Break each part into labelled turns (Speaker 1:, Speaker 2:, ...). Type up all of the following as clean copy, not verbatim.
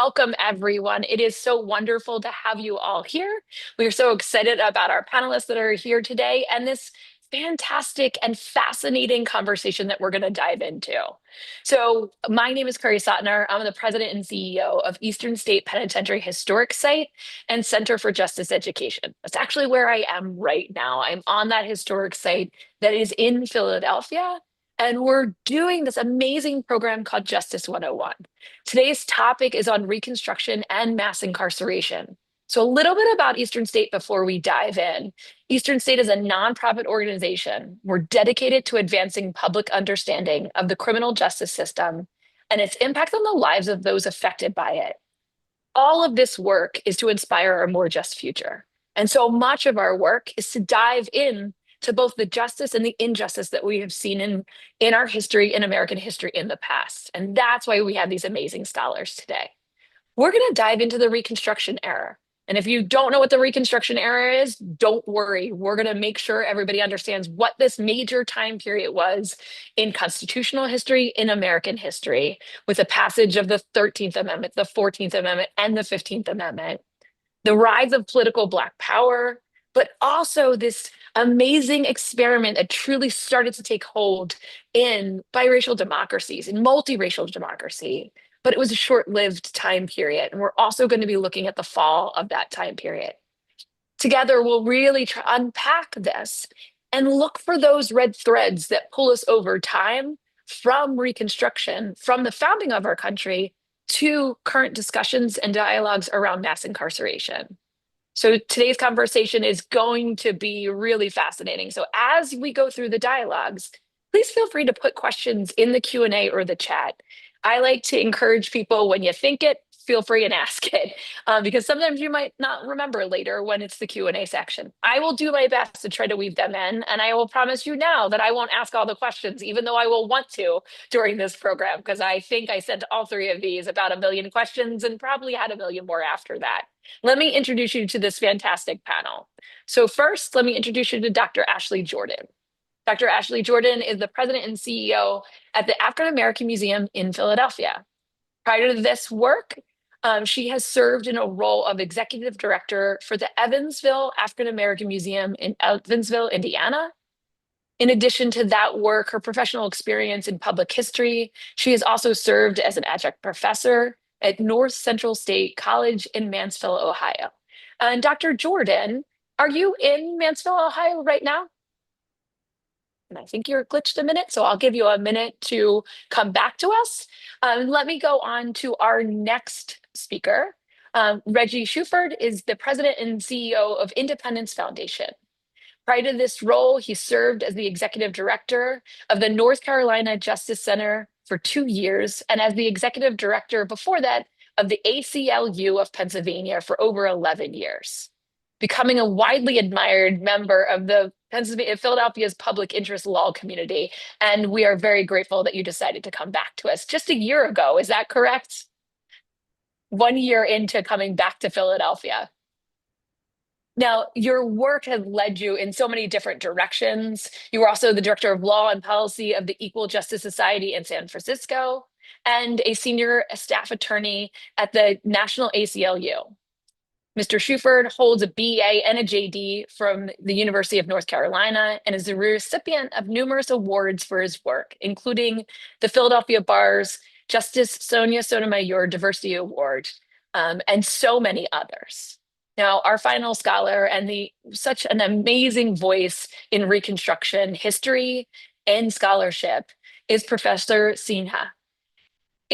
Speaker 1: welcome everyone. It is so wonderful to have you all here. We are so excited about our panelists that are here today and this fantastic and fascinating conversation that we're going to dive into. So my name is Kari Sotner. I'm the president and CEO of Eastern State Penitentiary Historic Site and Center for Justice Education. That's actually where I am right now. I'm on that historic site that is in Philadelphia. And we're doing this amazing program called Justice 101. Today's topic is on Reconstruction and mass incarceration. So a little bit about Eastern State before we dive in. Eastern State is a nonprofit organization. We're dedicated to advancing public understanding of the criminal justice system and its impact on the lives of those affected by it. All of this work is to inspire a more just future. And so much of our work is to dive in to both the justice and the injustice that we have seen in our history, in American history in the past. And that's why we have these amazing scholars today. We're going to dive into the Reconstruction Era. And if you don't know what the Reconstruction Era is, don't worry. We're going to make sure everybody understands what this major time period was in constitutional history, in American history, with the passage of the 13th Amendment, the 14th Amendment, and the 15th Amendment, the rise of political Black power, but also this amazing experiment that truly started to take hold in biracial democracies, in multiracial democracy. But it was a short-lived time period. And we're also going to be looking at the fall of that time period. Together, we'll really try to unpack this and look for those red threads that pull us over time from Reconstruction, from the founding of our country to current discussions and dialogues around mass incarceration. So today's conversation is going to be really fascinating. So as we go through the dialogues, please feel free to put questions in the Q&A or the chat. I like to encourage people, when you think it, feel free and ask it, because sometimes you might not remember later when it's the Q&A section. I will do my best to try to weave them in, and I will promise you now that I won't ask all the questions, even though I will want to during this program, because I think I sent all three of these about 1 million questions and probably had 1 million more after that. Let me introduce you to this fantastic panel. So first, let me introduce you to Dr. Ashley Jordan. Dr. Ashley Jordan is the president and CEO at the African American Museum in Philadelphia. Prior to this work, she has served in a role of executive director for the Evansville African American Museum in Evansville, Indiana. In addition to that work, her professional experience in public history, she has also served as an adjunct professor at North Central State College in Mansfield, Ohio. And Dr. Jordan, are you in Mansfield, Ohio right now? And I think you're glitched a minute, so I'll give you a minute to come back to us. Let me go on to our next speaker. Reggie Shuford is the president and CEO of Independence Foundation. Prior to this role, he served as the executive director of the North Carolina Justice Center for 2 years, and as the executive director before that of the ACLU of Pennsylvania for over 11 years, becoming a widely admired member of the Philadelphia's public interest law community. And we are very grateful that you decided to come back to us just a year ago. Is that correct? 1 year into coming back to Philadelphia. Now, your work has led you in so many different directions. You were also the director of law and policy of the Equal Justice Society in San Francisco and a senior staff attorney at the National ACLU. Mr. Shuford holds a BA and a JD from the University of North Carolina and is a recipient of numerous awards for his work, including the Philadelphia Bar's Justice Sonia Sotomayor Diversity Award, and so many others. Now, our final scholar and such an amazing voice in Reconstruction history and scholarship is Professor Sinha.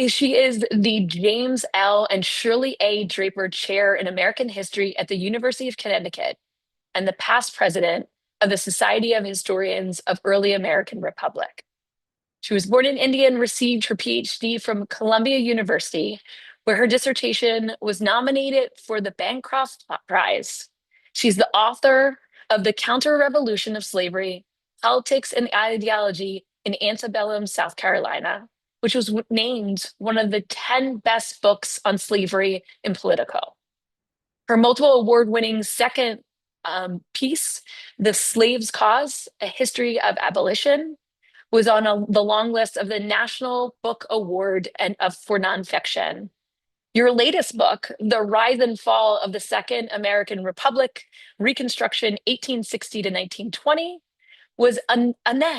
Speaker 1: She is the James L. and Shirley A. Draper Chair in American History at the University of Connecticut and the past president of the Society of Historians of Early American Republic. She was born in India and received her Ph.D. from Columbia University, where her dissertation was nominated for the Bancroft Prize. She's the author of The Counter-Revolution of Slavery, Politics and Ideology in Antebellum, South Carolina, which was named one of the 10 best books on slavery in Politico. Her multiple award-winning second piece, The Slave's Cause, A History of Abolition, was on the long list of the National Book Award for nonfiction. Your latest book, The Rise and Fall of the Second American Republic, Reconstruction 1860 to 1920, was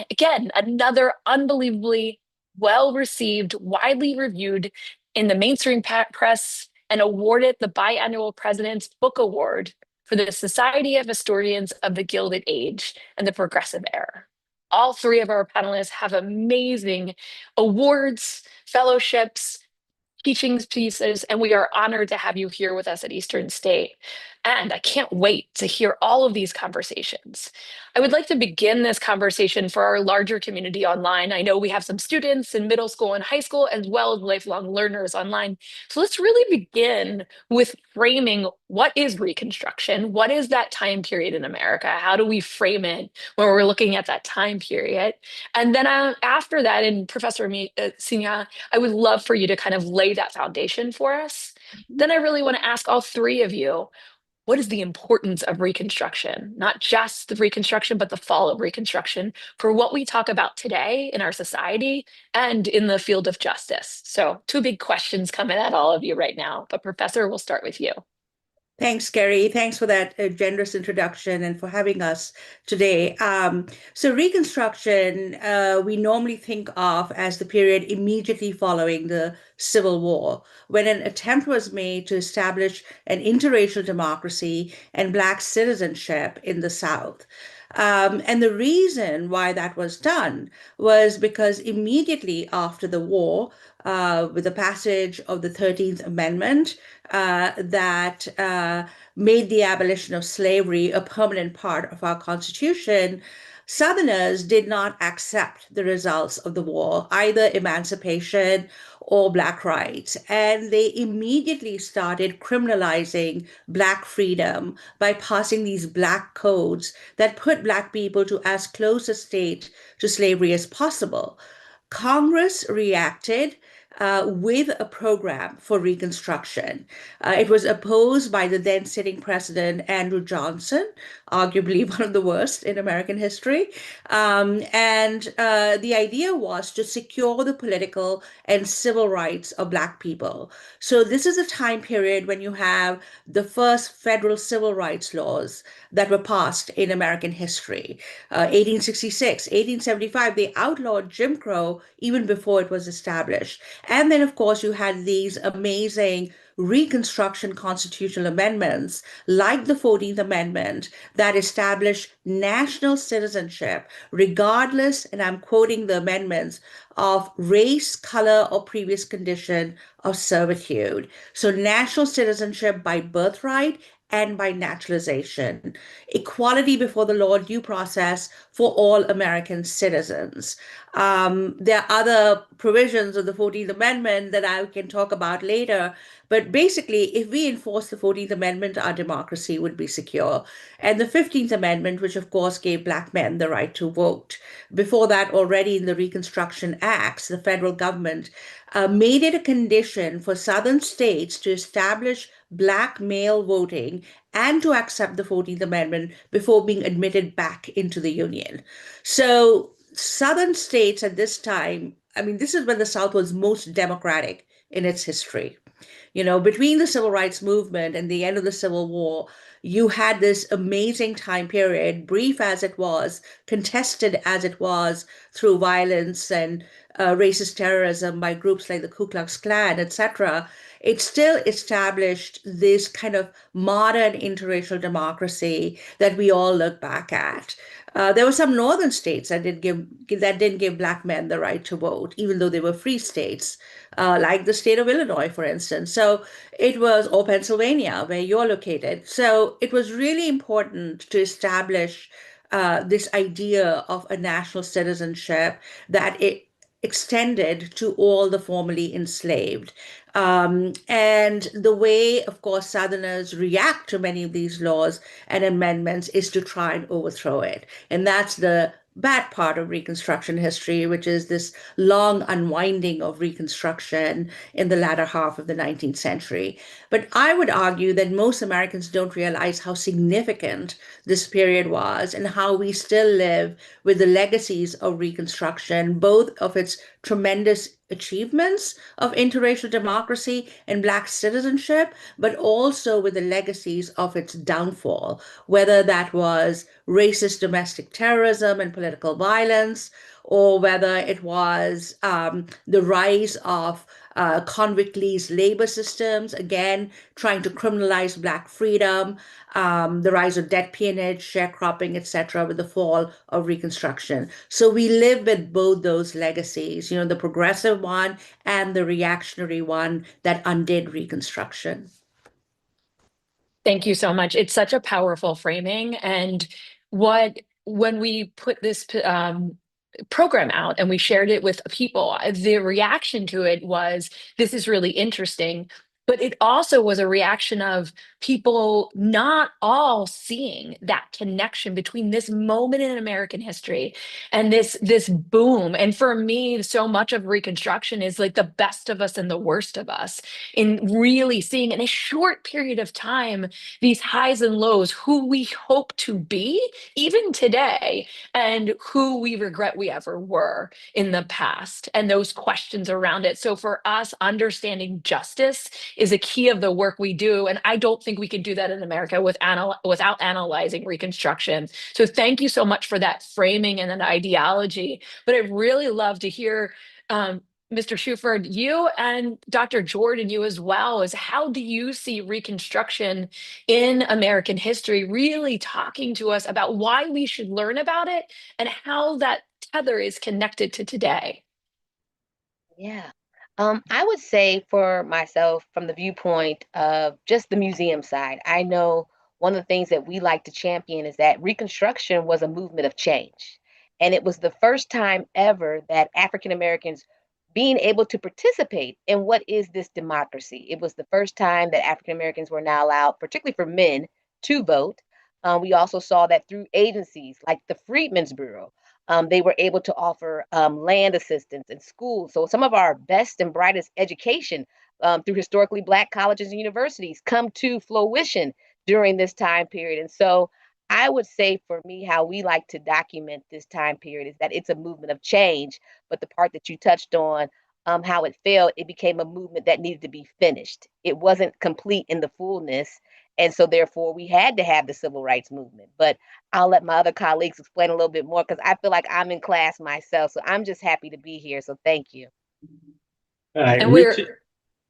Speaker 1: again another unbelievably well received, widely reviewed in the mainstream press, and awarded the biannual President's Book Award for the Society of Historians of the Gilded Age and the Progressive Era. All three of our panelists have amazing awards, fellowships, teaching pieces, and we are honored to have you here with us at Eastern State. And I can't wait to hear all of these conversations. I would like to begin this conversation for our larger community online. I know we have some students in middle school and high school, as well as lifelong learners online. So let's really begin with framing what is Reconstruction? What is that time period in America? How do we frame it when we're looking at that time period? And then after that, and Professor Sinha, I would love for you to kind of lay that foundation for us. Then I really want to ask all three of you, what is the importance of Reconstruction? Not just the Reconstruction, but the fall of Reconstruction for what we talk about today in our society and in the field of justice. So two big questions coming at all of you right now, but Professor, we'll start with you.
Speaker 2: Thanks, Gary. Thanks for that generous introduction and for having us today. So Reconstruction, we normally think of as the period immediately following the Civil War, when an attempt was made to establish an interracial democracy and Black citizenship in the South. And the reason why that was done was because immediately after the war, with the passage of the 13th Amendment, that made the abolition of slavery a permanent part of our Constitution, Southerners did not accept the results of the war, either emancipation or Black rights. And they immediately started criminalizing Black freedom by passing these Black codes that put Black people to as close a state to slavery as possible. Congress reacted with a program for Reconstruction. It was opposed by the then sitting president, Andrew Johnson, arguably one of the worst in American history. And the idea was to secure the political and civil rights of Black people. So this is a time period when you have the first federal civil rights laws that were passed in American history. 1866, 1875, they outlawed Jim Crow even before it was established. And then, of course, you had these amazing Reconstruction constitutional amendments like the 14th Amendment that established national citizenship, regardless, and I'm quoting the amendments, of race, color, or previous condition of servitude. So national citizenship by birthright and by naturalization, equality before the law, due process for all American citizens. There are other provisions of the 14th Amendment that I can talk about later, but basically, if we enforce the 14th Amendment, our democracy would be secure. And the 15th Amendment, which of course gave Black men the right to vote. Before that, already in the Reconstruction Acts, the federal government made it a condition for Southern states to establish Black male voting and to accept the 14th Amendment before being admitted back into the Union. So Southern states at this time, I mean, this is when the South was most democratic in its history. You know, between the Civil Rights Movement and the end of the Civil War, you had this amazing time period, brief as it was, contested as it was through violence and racist terrorism by groups like the Ku Klux Klan, etc. It still established this kind of modern interracial democracy that we all look back at. There were some northern states that didn't give Black men the right to vote, even though they were free states, like the state of Illinois, for instance. So it was, or Pennsylvania, where you're located. So it was really important to establish this idea of a national citizenship that it extended to all the formerly enslaved. And the way, of course, Southerners react to many of these laws and amendments is to try and overthrow it. And that's the bad part of Reconstruction history, which is this long unwinding of Reconstruction in the latter half of the 19th century. But I would argue that most Americans don't realize how significant this period was and how we still live with the legacies of Reconstruction, both of its tremendous achievements of interracial democracy and Black citizenship, but also with the legacies of its downfall, whether that was racist domestic terrorism and political violence, or whether it was the rise of convict lease labor systems, again, trying to criminalize Black freedom, the rise of debt peonage, sharecropping, etc., with the fall of Reconstruction. So we live with both those legacies, the progressive one and the reactionary one that undid Reconstruction.
Speaker 1: Thank you so much. It's such a powerful framing. And when we put this program out and we shared it with people, the reaction to it was, this is really interesting. But it also was a reaction of people not all seeing that connection between this moment in American history and this boom. And for me, so much of Reconstruction is like the best of us and the worst of us, in really seeing in a short period of time these highs and lows, who we hope to be even today, and who we regret we ever were in the past, and those questions around it. So for us, understanding justice is a key of the work we do. And I don't think we can do that in America without analyzing Reconstruction. So thank you so much for that framing and an ideology. But I'd really love to hear, Mr. Shuford, you and Dr. Jordan, you as well, is how do you see Reconstruction in American history, really talking to us about why we should learn about it and how that tether is connected to today?
Speaker 3: Yeah. I would say for myself, from the viewpoint of just the museum side, I know one of the things that we like to champion is that Reconstruction was a movement of change. And it was the first time ever that African Americans being able to participate in what is this democracy. It was the first time that African Americans were now allowed, particularly for men, to vote. We also saw that through agencies like the Freedmen's Bureau. They were able to offer land assistance in schools. So some of our best and brightest education through historically Black colleges and universities come to fruition during this time period. And so I would say for me, how we like to document this time period is that it's a movement of change. But the part that you touched on, how it failed, it became a movement that needed to be finished. It wasn't complete in the fullness. And so therefore we had to have the civil rights movement. But I'll let my other colleagues explain a little bit more because I feel like I'm in class myself. So I'm just happy to be here. So thank you.
Speaker 4: All right,
Speaker 1: And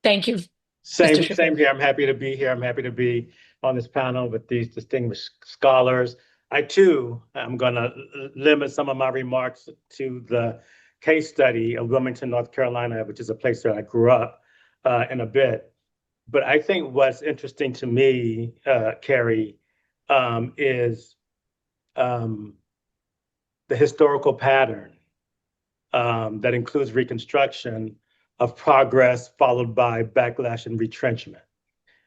Speaker 1: thank you,
Speaker 4: same
Speaker 1: Mr. Shuford.
Speaker 4: same here. I'm happy to be here. I'm happy to be on this panel with these distinguished scholars. I too am going to limit some of my remarks to the case study of Wilmington, North Carolina, which is a place where I grew up in a bit. But I think what's interesting to me, Carrie, is the historical pattern that includes Reconstruction of progress followed by backlash and retrenchment.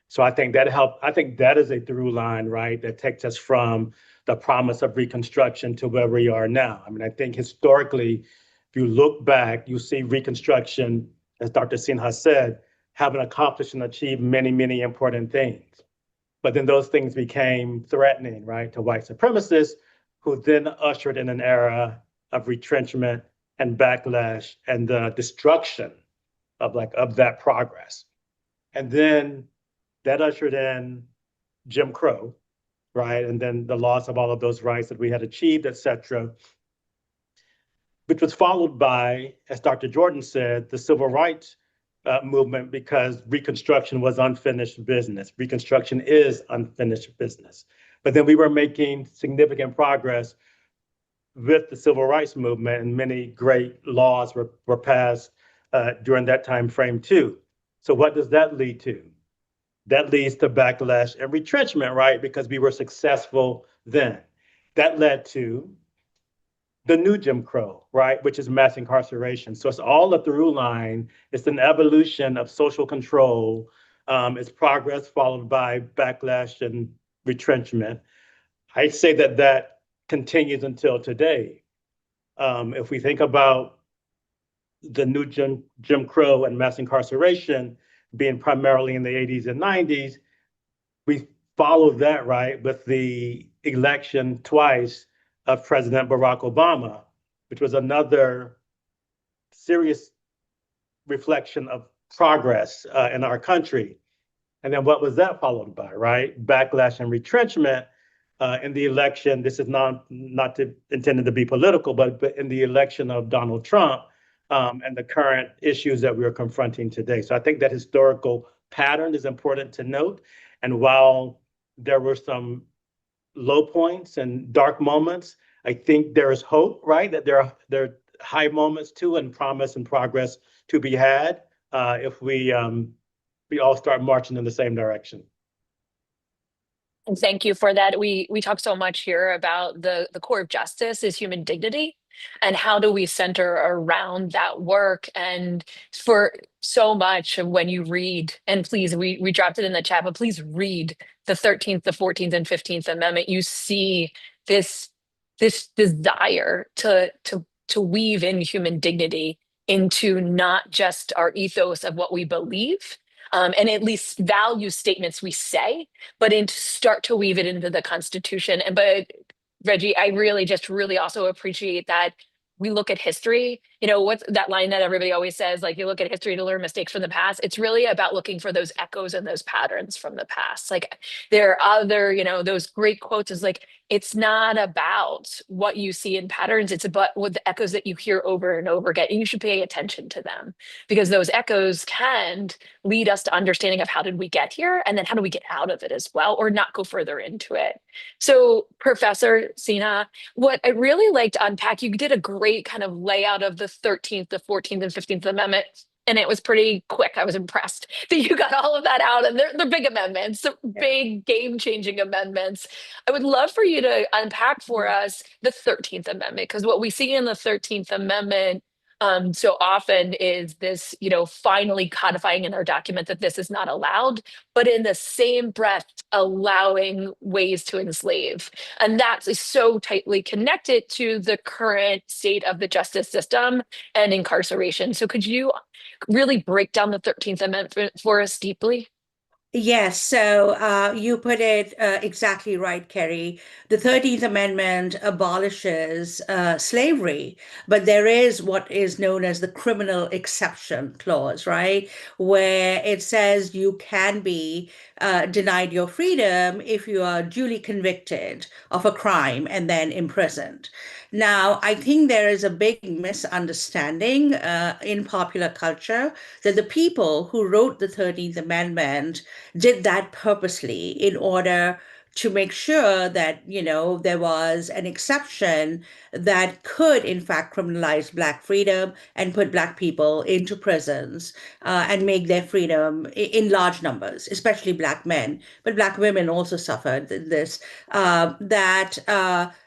Speaker 4: So I think that helped. I think that is a through line, right, that takes us from the promise of Reconstruction to where we are now. I mean, I think historically, if you look back, you see Reconstruction, as Dr. Sinha said, having accomplished and achieved many, many important things. But then those things became threatening, right, to white supremacists, who then ushered in an era of retrenchment and backlash and the destruction of that progress. And then that ushered in Jim Crow, right? And then the loss of all of those rights that we had achieved, et cetera, which was followed by, as Dr. Jordan said, the civil rights movement, because Reconstruction was unfinished business. Reconstruction is unfinished business. But then we were making significant progress with the civil rights movement, and many great laws were passed during that time frame too. So what does that lead to? That leads to backlash and retrenchment, right? Because we were successful then. That led to the new Jim Crow, right? Which is mass incarceration. So it's all a through line. It's an evolution of social control. It's progress followed by backlash and retrenchment. I'd say that continues until today. If we think about the new Jim Crow and mass incarceration being primarily in the 80s and 90s, we followed that, right, with the election twice of President Barack Obama, which was another serious reflection of progress in our country. And then what was that followed by, right? Backlash and retrenchment in the election. This is intended to be political, but in the election of Donald Trump and the current issues that we're confronting today. So I think that historical pattern is important to note. And while there were some low points and dark moments, I think there is hope, right? That there are high moments too, and promise and progress to be had if we all start marching in the same direction.
Speaker 1: And thank you for that. We talk so much here about the core of justice is human dignity, and how do we center around that work. And for so much of when you read, and please, we dropped it in the chat, but please read the 13th, the 14th, and 15th Amendment. You see this desire to weave in human dignity into not just our ethos of what we believe, and at least value statements we say, but to start to weave it into the Constitution. But Reggie, I really also appreciate that we look at history. What's that line that everybody always says, like, you look at history to learn mistakes from the past. It's really about looking for those echoes and those patterns from the past. Like, there are other, those great quotes is like, it's not about what you see in patterns, it's about what the echoes that you hear over and over again. And you should pay attention to them, because those echoes can lead us to understanding of how did we get here, and then how do we get out of it as well, or not go further into it. So Professor Sinha, what I really liked to unpack, you did a great kind of layout of the 13th, the 14th, and 15th Amendment. And it was pretty quick. I was impressed that you got all of that out. And they're big amendments, big game-changing amendments. I would love for you to unpack for us the 13th Amendment, because what we see in the 13th Amendment so often is this, finally codifying in our document that this is not allowed, but in the same breath, allowing ways to enslave. And that is so tightly connected to the current state of the justice system and incarceration. So could you really break down the 13th Amendment for us deeply?
Speaker 2: Yes, so you put it exactly right, Kerry. The 13th Amendment abolishes slavery, but there is what is known as the criminal exception clause, right? Where it says you can be denied your freedom if you are duly convicted of a crime and then imprisoned. Now, I think there is a big misunderstanding in popular culture that the people who wrote the 13th Amendment did that purposely in order to make sure that, there was an exception that could, in fact, criminalize Black freedom and put Black people into prisons and make their freedom in large numbers, especially Black men. But Black women also suffered this, that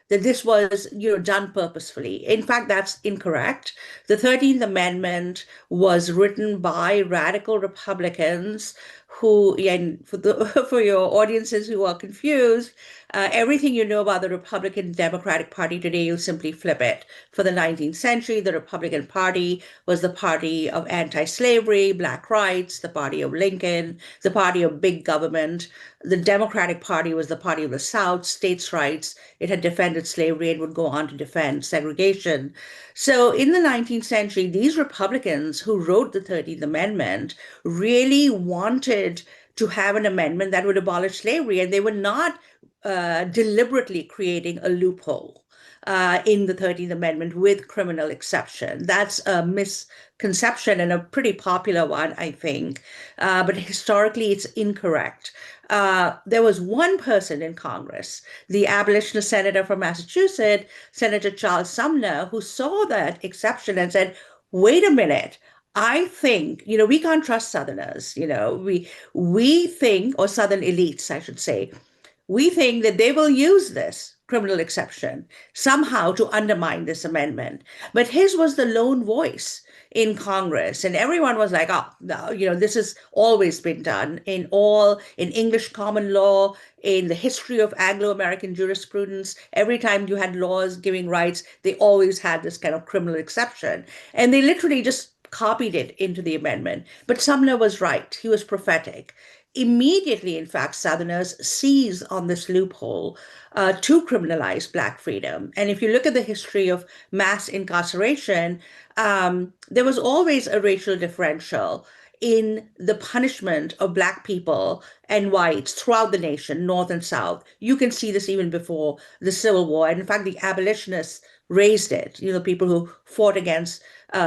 Speaker 2: this was, done purposefully. In fact, that's incorrect. The 13th Amendment was written by radical Republicans who, and for your audiences who are confused, everything you know about the Republican Democratic Party today, you simply flip it. For the 19th century, the Republican Party was the party of anti-slavery, Black rights, the party of Lincoln, the party of big government. The Democratic Party was the party of the South, states' rights. It had defended slavery and would go on to defend segregation. So in the 19th century, these Republicans who wrote the 13th Amendment really wanted to have an amendment that would abolish slavery, and they were not deliberately creating a loophole in the 13th Amendment with criminal exception. That's a misconception and a pretty popular one, I think. But historically, it's incorrect. There was one person in Congress, the abolitionist senator from Massachusetts, Senator Charles Sumner, who saw that exception and said, wait a minute. I think, we can't trust Southerners, we think, or Southern elites, I should say, we think that they will use this criminal exception somehow to undermine this amendment. But his was the lone voice in Congress, and everyone was like, oh, no, this has always been done in English common law, in the history of Anglo-American jurisprudence. Every time you had laws giving rights, they always had this kind of criminal exception. And they literally just copied it into the amendment. But Sumner was right. He was prophetic. immediately, in fact, Southerners seize on this loophole to criminalize Black freedom. And if you look at the history of mass incarceration, there was always a racial differential in the punishment of Black people and whites throughout the nation, North and South. You can see this even before the Civil War. And in fact, the abolitionists raised it, people who fought against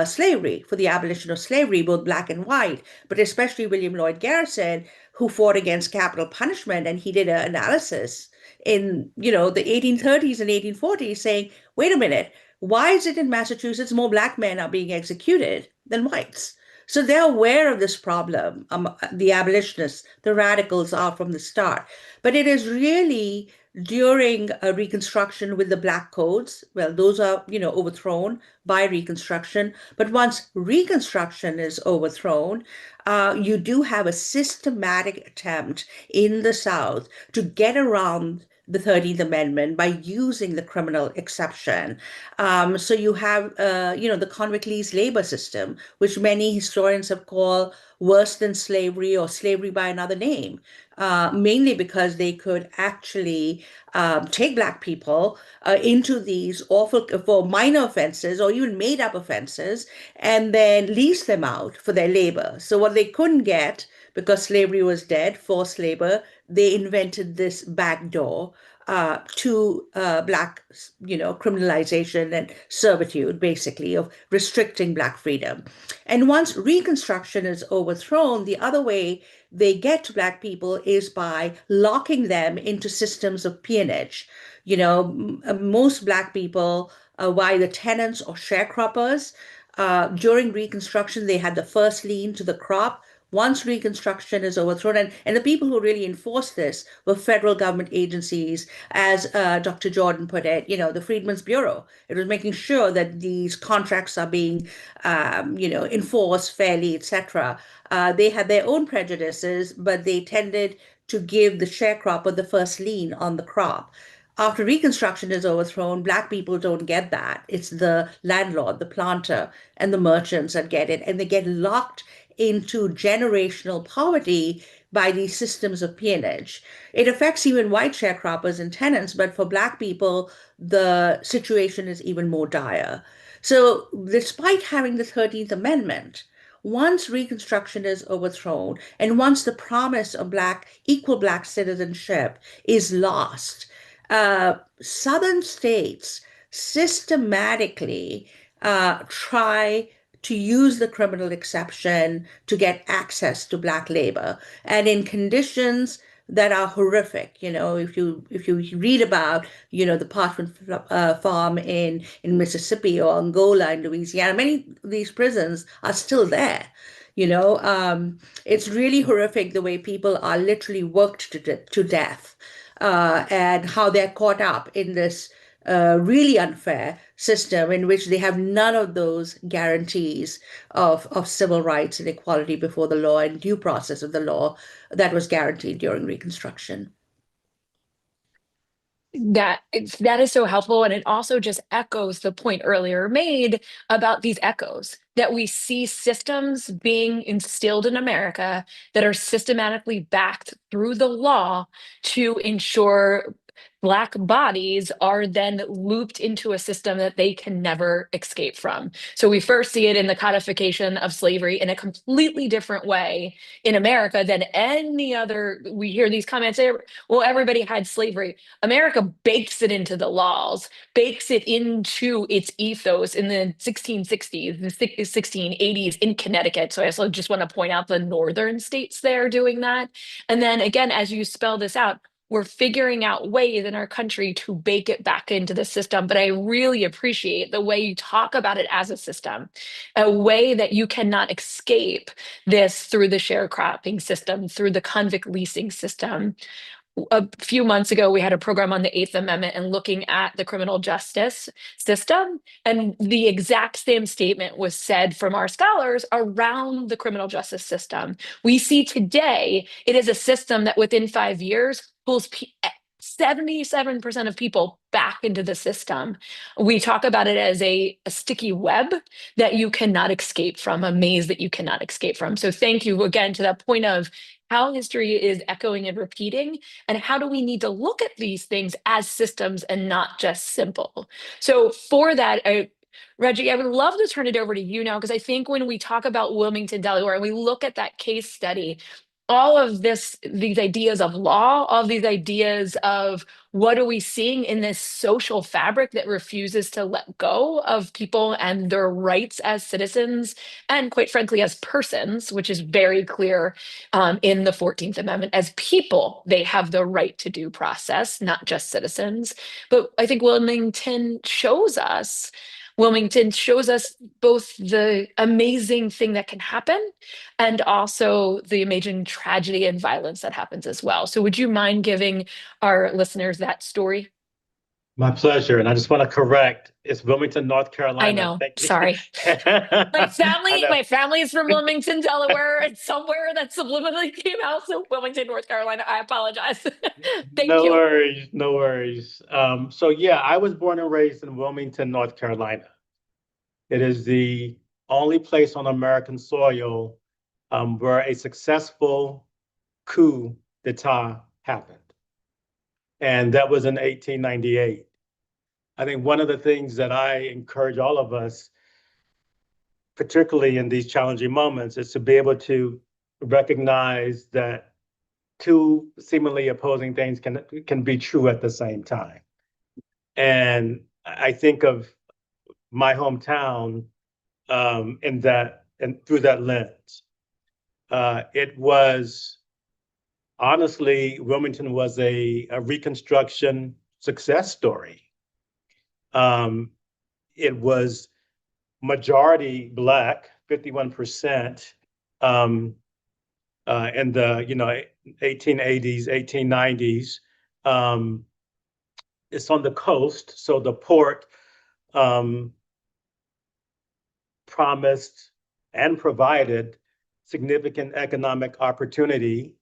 Speaker 2: slavery, for the abolition of slavery, both Black and white, but especially William Lloyd Garrison, who fought against capital punishment. And he did an analysis in, the 1830s and 1840s saying, wait a minute, why is it in Massachusetts more Black men are being executed than whites? So they're aware of this problem. The abolitionists, the radicals are from the start. But it is really during Reconstruction with the Black codes. Well, those are, overthrown by Reconstruction. But once Reconstruction is overthrown, you do have a systematic attempt in the South to get around the 13th Amendment by using the criminal exception. So you have, the convict lease labor system, which many historians have called worse than slavery or slavery by another name, mainly because they could actually take Black people into these awful, for minor offenses or even made up offenses, and then lease them out for their labor. So what they couldn't get, because slavery was dead, forced labor, they invented this back door to Black, criminalization and servitude, basically, of restricting Black freedom. And once Reconstruction is overthrown, the other way they get to Black people is by locking them into systems of peonage. Most Black people were either tenants or sharecroppers. During Reconstruction, they had the first lien to the crop. Once Reconstruction is overthrown, and the people who really enforced this were federal government agencies, as Dr. Jordan put it, the Freedmen's Bureau. It was making sure that these contracts are being, enforced fairly, etc. They had their own prejudices, but they tended to give the sharecropper the first lien on the crop. After Reconstruction is overthrown, Black people don't get that. It's the landlord, the planter, and the merchants that get it, and they get locked into generational poverty by these systems of peonage. It affects even white sharecroppers and tenants, but for Black people, the situation is even more dire. So, despite having the 13th Amendment, once Reconstruction is overthrown, and once the promise of equal Black citizenship is lost, Southern states systematically try to use the criminal exception to get access to Black labor, and in conditions that are horrific. If you read about, the parchment farm in Mississippi or Angola and Louisiana, many of these prisons are still there. It's really horrific the way people are literally worked to death, and how they're caught up in this really unfair system in which they have none of those guarantees of civil rights and equality before the law and due process of the law that was guaranteed during Reconstruction.
Speaker 1: That is so helpful, and it also just echoes the point earlier made about these echoes that we see systems being instilled in America that are systematically backed through the law to ensure Black bodies are then looped into a system that they can never escape from. So we first see it in the codification of slavery in a completely different way in America than any other. We hear these comments say, well, everybody had slavery. America bakes it into the laws, bakes it into its ethos in the 1660s, the 1680s in Connecticut. So I also just want to point out the northern states there doing that. And then again, as you spell this out, we're figuring out ways in our country to bake it back into the system. But I really appreciate the way you talk about it as a system, a way that you cannot escape this through the sharecropping system, through the convict leasing system. A few months ago, we had a program on the Eighth Amendment and looking at the criminal justice system. And the exact same statement was said from our scholars around the criminal justice system. We see today it is a system that within 5 years pulls 77% of people back into the system. We talk about it as a sticky web that you cannot escape from, a maze that you cannot escape from. So thank you again to that point of how history is echoing and repeating, and how do we need to look at these things as systems and not just simple. So for that, Reggie, I would love to turn it over to you now, because I think when we talk about Wilmington, Delaware, and we look at that case study, all of these ideas of law, all of these ideas of what are we seeing in this social fabric that refuses to let go of people and their rights as citizens, and quite frankly, as persons, which is very clear in the 14th Amendment. As people, they have the right to due process, not just citizens. But I think Wilmington shows us both the amazing thing that can happen and also the amazing tragedy and violence that happens as well. So would you mind giving our listeners that story?
Speaker 4: My pleasure. And I just want to correct, it's Wilmington, North
Speaker 1: I
Speaker 4: Carolina.
Speaker 1: know,
Speaker 4: Thank you.
Speaker 1: sorry.
Speaker 4: I know.
Speaker 1: My family is from Wilmington, Delaware, and somewhere that subliminally came out. So Wilmington, North Carolina, I apologize. Thank
Speaker 4: No
Speaker 1: you.
Speaker 4: worries, no worries. So yeah, I was born and raised in Wilmington, North Carolina. It is the only place on American soil where a successful coup d'etat happened. And that was in 1898. I think one of the things that I encourage all of us, particularly in these challenging moments, is to be able to recognize that two seemingly opposing things can be true at the same time. And I think of my hometown in that and through that lens. It was honestly, Wilmington was a Reconstruction success story. It was majority Black, 51%, in the 1880s, 1890s. It's on the coast, so the port promised and provided significant economic opportunity.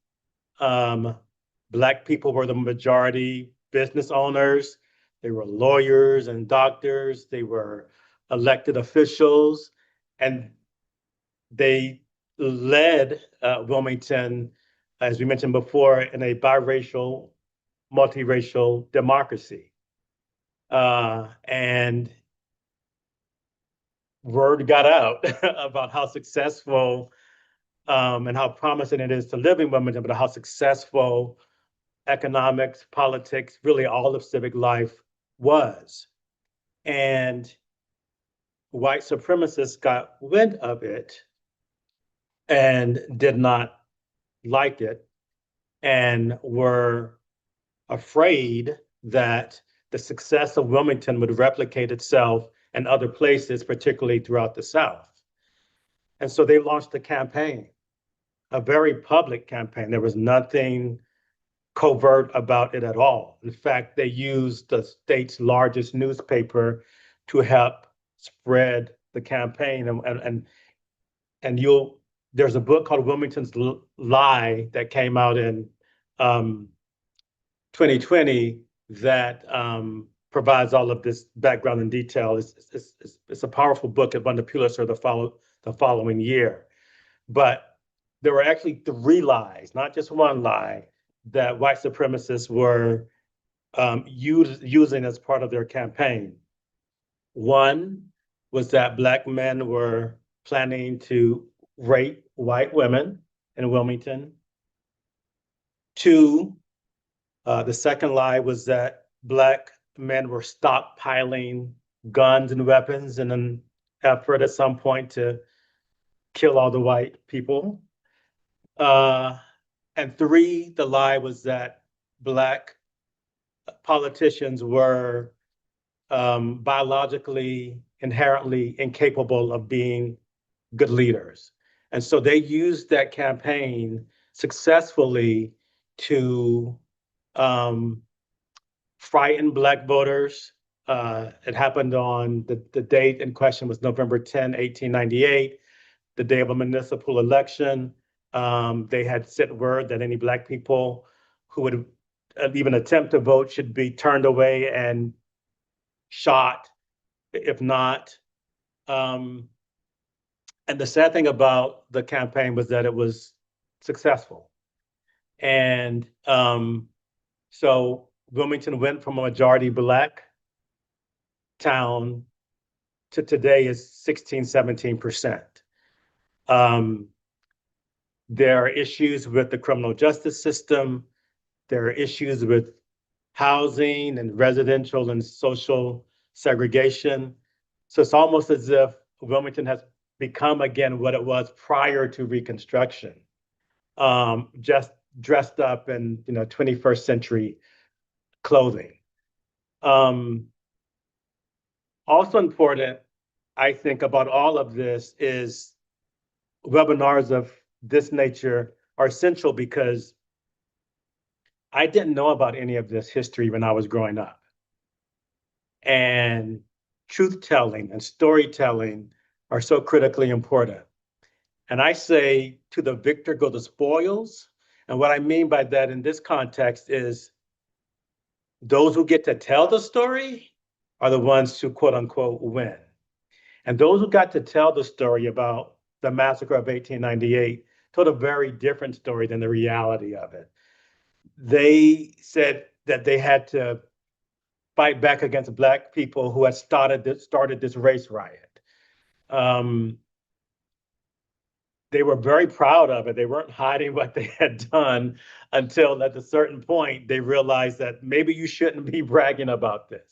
Speaker 4: Black people were the majority business owners. They were lawyers and doctors. They were elected officials, and they led Wilmington, as we mentioned before, in a biracial, multiracial democracy. And word got out about how successful and how promising it is to live in Wilmington, but how successful economics, politics, really all of civic life was. And white supremacists got wind of it and did not like it and were afraid that the success of Wilmington would replicate itself in other places, particularly throughout the South. And so they launched a campaign, a very public campaign. There was nothing covert about it at all. In fact, they used the state's largest newspaper to help spread the campaign. And there's a book called Wilmington's Lie that came out in 2020 that provides all of this background and detail. It's a powerful book. It won the Pulitzer the following year. But there were actually three lies, not just one lie, that white supremacists were using as part of their campaign. One was that Black men were planning to rape white women in Wilmington. Two, the second lie was that Black men were stockpiling guns and weapons in an effort at some point to kill all the white people. And three, the lie was that Black politicians were biologically, inherently incapable of being good leaders. And so they used that campaign successfully to frighten Black voters. It happened on the date in question was November 10, 1898, the day of a municipal election. They had sent word that any Black people who would even attempt to vote should be turned away and shot, if not. And the sad thing about the campaign was that it was successful. And so Wilmington went from a majority Black town to today is 16, 17%. There are issues with the criminal justice system. There are issues with housing and residential and social segregation. So it's almost as if Wilmington has become again what it was prior to Reconstruction, just dressed up in 21st century clothing. Also important, I think, about all of this is webinars of this nature are essential because I didn't know about any of this history when I was growing up. And truth telling and storytelling are so critically important. And I say, to the victor go the spoils. And what I mean by that in this context is those who get to tell the story are the ones who, quote unquote, win. And those who got to tell the story about the massacre of 1898 told a very different story than the reality of it. They said that they had to fight back against Black people who had started this race riot. They were very proud of it. They weren't hiding what they had done until at a certain point they realized that maybe you shouldn't be bragging about this.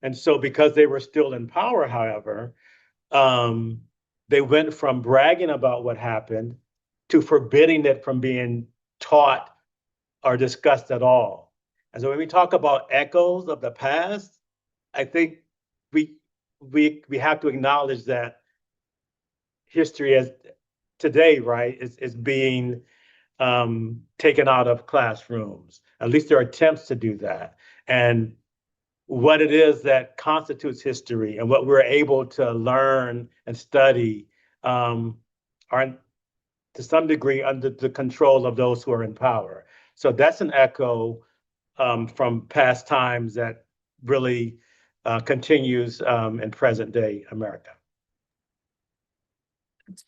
Speaker 4: And so because they were still in power, however, they went from bragging about what happened to forbidding it from being taught or discussed at all. And so when we talk about echoes of the past, I think we have to acknowledge that history as today, right, is being taken out of classrooms. At least there are attempts to do that. And what it is that constitutes history and what we're able to learn and study are to some degree under the control of those who are in power. So that's an echo from past times that really continues in present day America.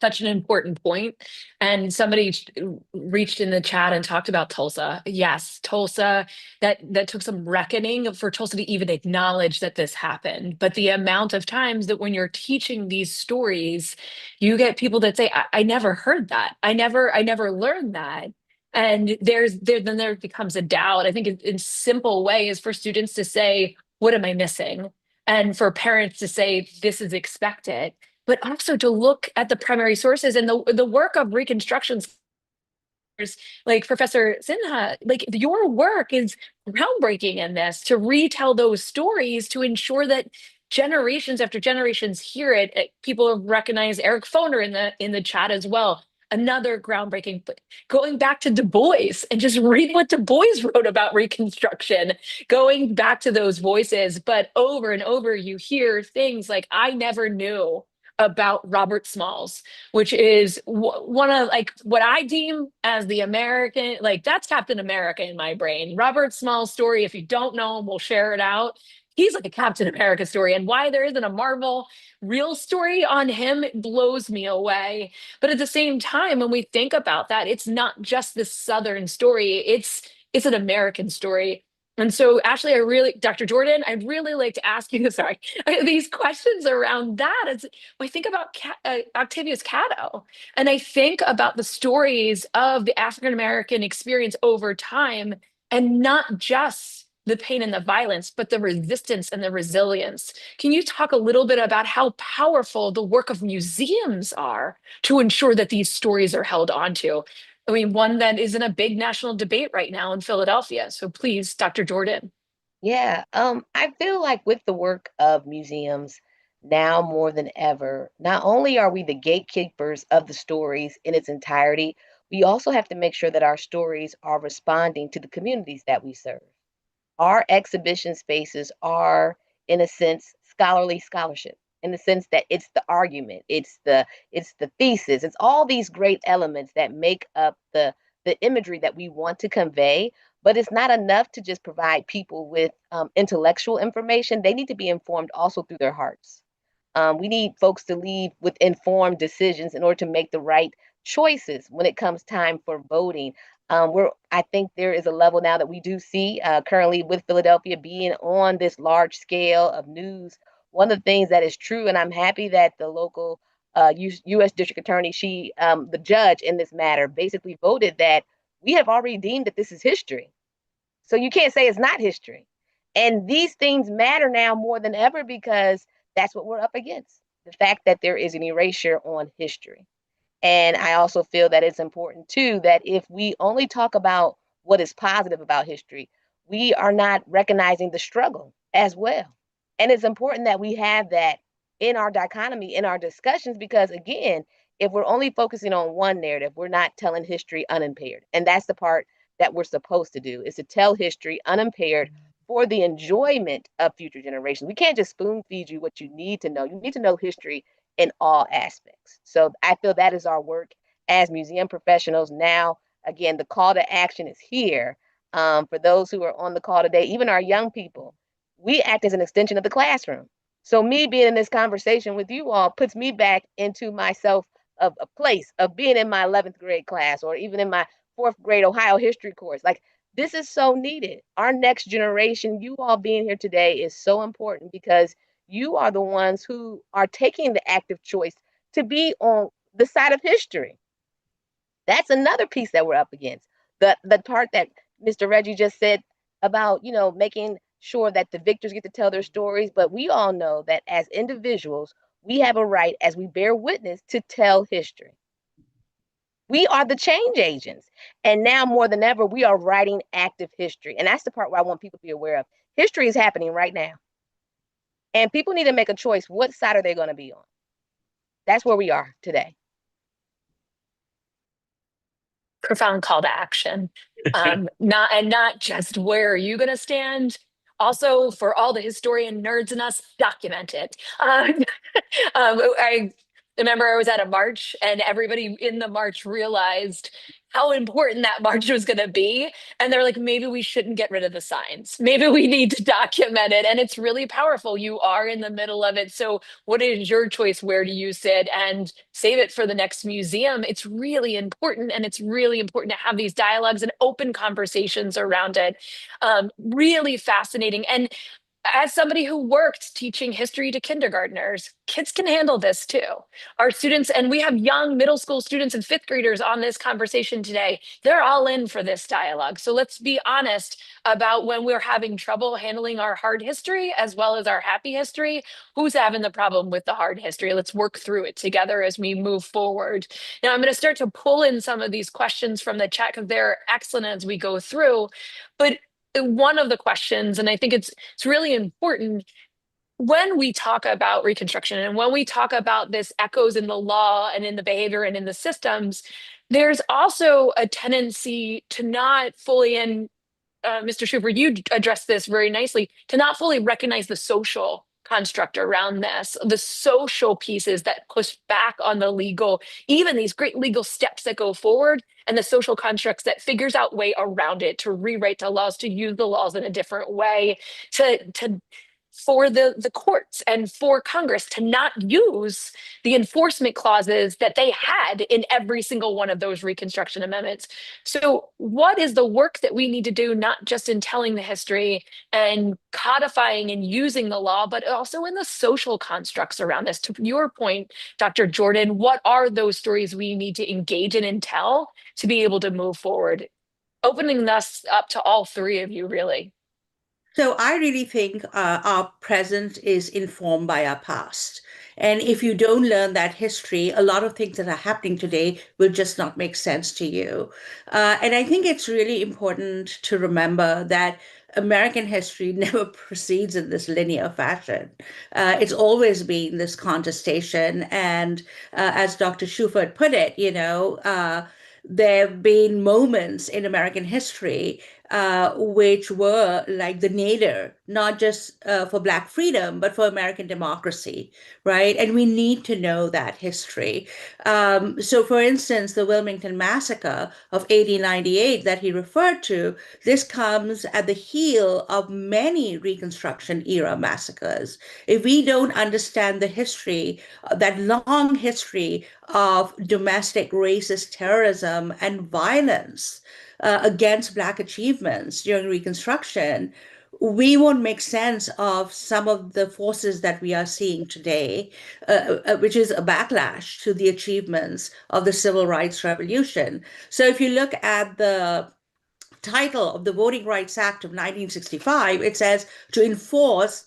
Speaker 1: Such an important point. And somebody reached in the chat and talked about Tulsa. Yes, Tulsa, that took some reckoning for Tulsa to even acknowledge that this happened. But the amount of times that when you're teaching these stories, you get people that say, I never heard that. I never learned that. And then there becomes a doubt. I think in simple ways for students to say, what am I missing? And for parents to say, this is expected, but also to look at the primary sources and the work of Reconstruction scholars like Professor Sinha. Like, your work is groundbreaking in this, to retell those stories to ensure that generations after generations hear it. People have recognized Eric Foner in the chat as well. Another groundbreaking, going back to Du Bois and just read what Du Bois wrote about Reconstruction, going back to those voices. But over and over, you hear things like, I never knew about Robert Smalls, which is one of like what I deem as the American, like that's Captain America in my brain. Robert Smalls' story, if you don't know him, we'll share it out. He's like a Captain America story, and why there isn't a Marvel real story on him blows me away. But at the same time, when we think about that, it's not just this Southern story, it's an American story. And so, Ashley, Dr. Jordan, I'd really like to ask you, sorry, these questions around that. I think about Octavius Catto, and I think about the stories of the African American experience over time, and not just the pain and the violence, but the resistance and the resilience. Can you talk a little bit about how powerful the work of museums are to ensure that these stories are held onto? I mean, one that is in a big national debate right now in Philadelphia. So please, Dr. Jordan.
Speaker 3: Yeah, I feel like with the work of museums now more than ever, not only are we the gatekeepers of the stories in its entirety, we also have to make sure that our stories are responding to the communities that we serve. Our exhibition spaces are, in a sense, scholarly scholarship, in the sense that it's the argument, it's the thesis, it's all these great elements that make up the imagery that we want to convey. But it's not enough to just provide people with intellectual information. They need to be informed also through their hearts. We need folks to leave with informed decisions in order to make the right choices when it comes time for voting. I think there is a level now that we do see currently with Philadelphia being on this large scale of news. One of the things that is true, and I'm happy that the local U.S. District Attorney, the judge in this matter, basically voted that we have already deemed that this is history. So you can't say it's not history. And these things matter now more than ever because that's what we're up against. The fact that there is an erasure on history. And I also feel that it's important too that if we only talk about what is positive about history, we are not recognizing the struggle as well. And it's important that we have that in our dichotomy, in our discussions, because again, if we're only focusing on one narrative, we're not telling history unimpaired. And that's the part that we're supposed to do, is to tell history unimpaired for the enjoyment of future generations. We can't just spoon feed you what you need to know. You need to know history in all aspects. So I feel that is our work as museum professionals. Now, again, the call to action is here. For those who are on the call today, even our young people, we act as an extension of the classroom. So me being in this conversation with you all puts me back into myself of a place of being in my 11th grade class or even in my 4th grade Ohio history course. Like, this is so needed. Our next generation, you all being here today is so important because you are the ones who are taking the active choice to be on the side of history. That's another piece that we're up against. The part that Mr. Reggie just said about, making sure that the victors get to tell their stories. But we all know that as individuals, we have a right, as we bear witness, to tell history. We are the change agents. And now more than ever, we are writing active history. And that's the part where I want people to be aware of. History is happening right now. And people need to make a choice. What side are they going to be on? That's where we are today.
Speaker 1: Profound call to action. Not just where are you going to stand. Also, for all the historian nerds in us, document it. I remember I was at a march and everybody in the march realized how important that march was going to be. And they're like, maybe we shouldn't get rid of the signs. Maybe we need to document it. And it's really powerful. You are in the middle of it. So what is your choice? Where do you sit? And save it for the next museum. It's really important. And it's really important to have these dialogues and open conversations around it. Really fascinating. And as somebody who worked teaching history to kindergartners, kids can handle this too. Our students, and we have young middle school students and 5th graders on this conversation today, they're all in for this dialogue. So let's be honest about when we're having trouble handling our hard history as well as our happy history. Who's having the problem with the hard history? Let's work through it together as we move forward. Now, I'm going to start to pull in some of these questions from the chat because they're excellent as we go through. But one of the questions, and I think it's really important when we talk about Reconstruction and when we talk about this echoes in the law and in the behavior and in the systems, there's also a tendency to not fully, and Mr. Shuford, you addressed this very nicely, to not fully recognize the social construct around this, the social pieces that push back on the legal, even these great legal steps that go forward, and the social constructs that figures out way around it to rewrite the laws, to use the laws in a different way, to for the courts and for Congress to not use the enforcement clauses that they had in every single one of those Reconstruction amendments. So what is the work that we need to do, not just in telling the history and codifying and using the law, but also in the social constructs around this? To your point, Dr. Jordan, what are those stories we need to engage in and tell to be able to move forward? Opening us up to all three of you, really.
Speaker 2: So I really think our present is informed by our past. And if you don't learn that history, a lot of things that are happening today will just not make sense to you. And I think it's really important to remember that American history never proceeds in this linear fashion. It's always been this contestation. And as Dr. Shuford put it, there have been moments in American history which were like the nadir, not just for Black freedom, but for American democracy, right? And we need to know that history. So, for instance, the Wilmington Massacre of 1898 that he referred to, this comes at the heel of many Reconstruction era massacres. If we don't understand the history, that long history of domestic racist terrorism and violence, against Black achievements during Reconstruction, we won't make sense of some of the forces that we are seeing today, which is a backlash to the achievements of the Civil Rights Revolution. So if you look at the title of the Voting Rights Act of 1965, it says to enforce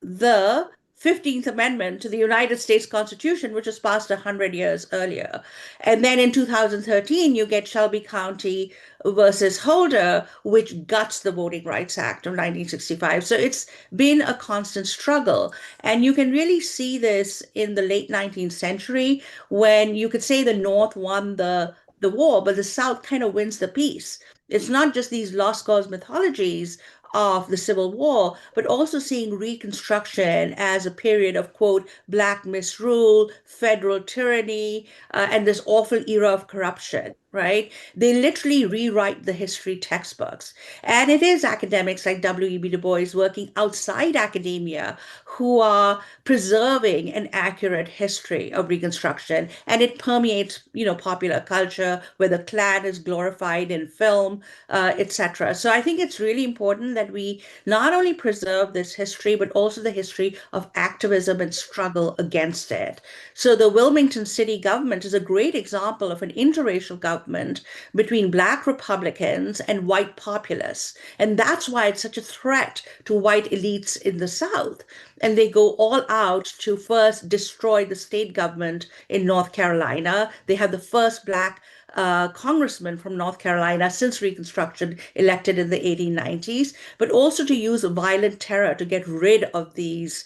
Speaker 2: the 15th Amendment to the United States Constitution, which was passed 100 years earlier. And then in 2013, you get Shelby County versus Holder, which guts the Voting Rights Act of 1965. So it's been a constant struggle. And you can really see this in the late 19th century when you could say the North won the war, but the South kind of wins the peace. It's not just these lost cause mythologies of the Civil War, but also seeing Reconstruction as a period of, quote, Black misrule, federal tyranny, and this awful era of corruption, right? They literally rewrite the history textbooks. And it is academics like W.E.B. Du Bois working outside academia who are preserving an accurate history of Reconstruction. And it permeates, popular culture, where the Klan is glorified in film, etc. So I think it's really important that we not only preserve this history, but also the history of activism and struggle against it. So the Wilmington city government is a great example of an interracial government between Black Republicans and white populists. And that's why it's such a threat to white elites in the South. And they go all out to first destroy the state government in North Carolina. They have the first Black congressman from North Carolina since Reconstruction elected in the 1890s, but also to use violent terror to get rid of these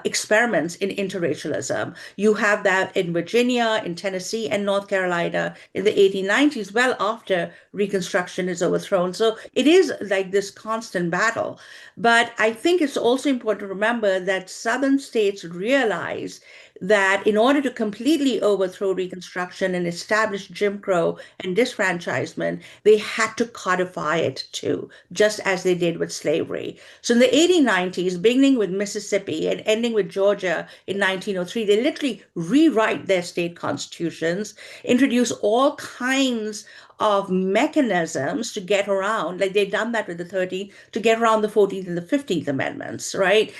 Speaker 2: experiments in interracialism. You have that in Virginia, in Tennessee, and North Carolina in the 1890s, well after Reconstruction is overthrown. So it is like this constant battle. But I think it's also important to remember that Southern states realize that in order to completely overthrow Reconstruction and establish Jim Crow and disfranchisement, they had to codify it too, just as they did with slavery. So in the 1890s, beginning with Mississippi and ending with Georgia in 1903, they literally rewrite their state constitutions, introduce all kinds of mechanisms to get around, like they've done that with the 13th, to get around the 14th and the 15th Amendments, right?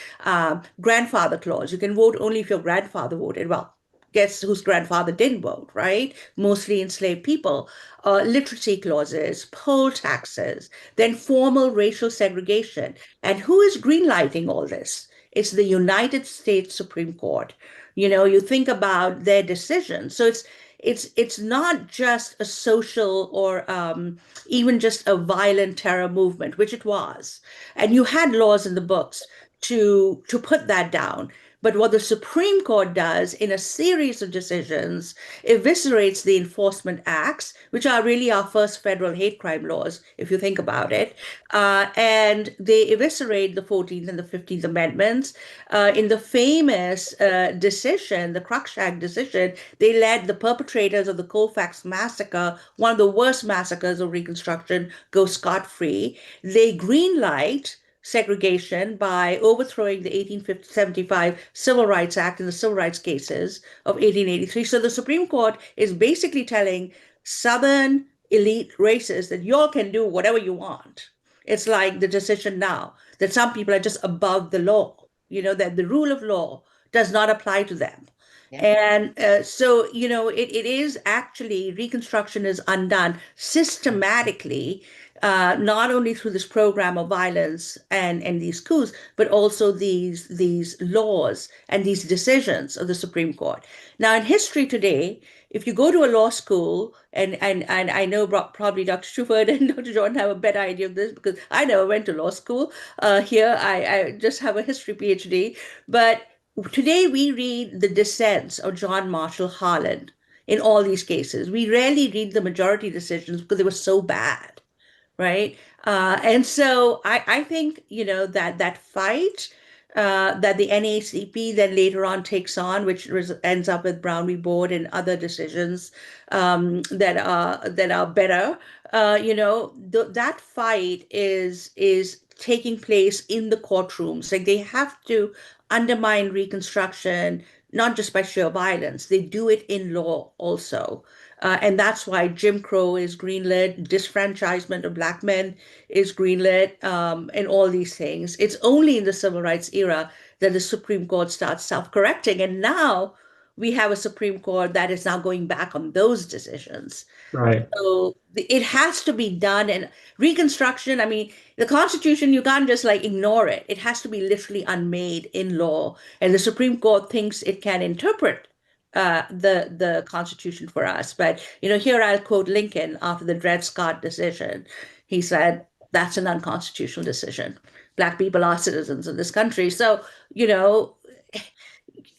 Speaker 2: Grandfather clause, you can vote only if your grandfather voted. Well, guess whose grandfather didn't vote, right? Mostly enslaved people. Literacy clauses, poll taxes, then formal racial segregation. And who is greenlighting all this? It's the United States Supreme Court. You think about their decisions. So it's not just a social or even just a violent terror movement, which it was. And you had laws in the books to put that down. But what the Supreme Court does in a series of decisions eviscerates the enforcement acts, which are really our first federal hate crime laws, if you think about it. And they eviscerate the 14th and the 15th Amendments. In the famous decision, the Cruikshank decision, they let the perpetrators of the Colfax massacre, one of the worst massacres of Reconstruction, go scot-free. They greenlight segregation by overthrowing the 1875 Civil Rights Act and the civil rights cases of 1883. So the Supreme Court is basically telling Southern elite races that y'all can do whatever you want. It's like the decision now that some people are just above the law, that the rule of law does not apply to them. Yeah. And so, it is actually Reconstruction is undone systematically, not only through this program of violence and these coups, but also these laws and these decisions of the Supreme Court. Now, in history today, if you go to a law school, and I know probably Dr. Shuford and Dr. Jordan have a better idea of this because I never went to law school. Here, I just have a history PhD. But today we read the dissents of John Marshall Harlan in all these cases. We rarely read the majority decisions because they were so bad, right? And so I think, that fight that the NAACP then later on takes on, which ends up with Brown v. Board and other decisions that are better, that fight is taking place in the courtrooms. Like they have to undermine Reconstruction, not just by sheer violence. They do it in law also. And that's why Jim Crow is greenlit, disfranchisement of Black men is greenlit, and all these things. It's only in the civil rights era that the Supreme Court starts self-correcting. And now we have a Supreme Court that is now going back on those decisions.
Speaker 4: Right.
Speaker 2: So it has to be done. And Reconstruction, I mean, the Constitution, you can't just like ignore it. It has to be literally unmade in law. And the Supreme Court thinks it can interpret the Constitution for us. But, here I'll quote Lincoln after the Dred Scott decision. He said, that's an unconstitutional decision. Black people are citizens in this country. So,